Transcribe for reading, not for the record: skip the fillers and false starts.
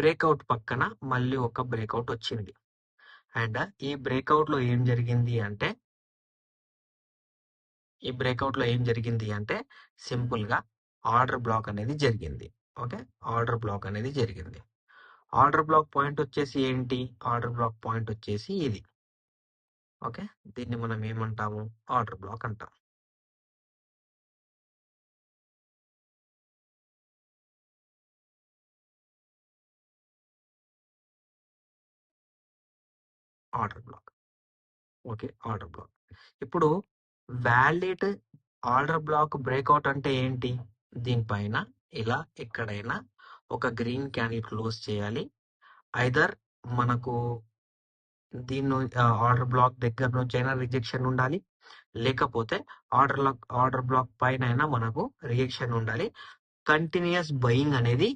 Breakout పక్కన మళ్ళీ ఒక బ్రేక్అవుట్ వచ్చింది. అండ్ ఈ బ్రేక్అవుట్ లో ఏం జరిగింది అంటే సింపుల్ గా ఆర్డర్ బ్లాక్ అనేది జరిగింది. ఓకే, ఆర్డర్ బ్లాక్ అనేది జరిగింది. ఆర్డర్ బ్లాక్ పాయింట్ వచ్చేసి ఏంటి? ఆర్డర్ బ్లాక్ పాయింట్ వచ్చేసి ఇది. ఓకే, దీన్ని మనం ఏమంటాము? ఆర్డర్ బ్లాక్ అంటాం. Order black. Okay, order black. ఇప్పుడు వ్యాలిడ్ ఆర్డర్ బ్లాక్ బ్రేక్అవుట్ అంటే ఏంటి? దీనిపైన ఇలా ఎక్కడైనా ఒక గ్రీన్ క్యాండిల్ క్లోజ్ చేయాలి. ఐదర్ మనకు దీన్ని ఆర్డర్ బ్లాక్ దగ్గర నుంచి అయినా రిజెక్షన్ ఉండాలి, లేకపోతే ఆర్డర్ బ్లాక్ పైన అయినా మనకు రిజెక్షన్ ఉండాలి. కంటిన్యూస్ బయింగ్ అనేది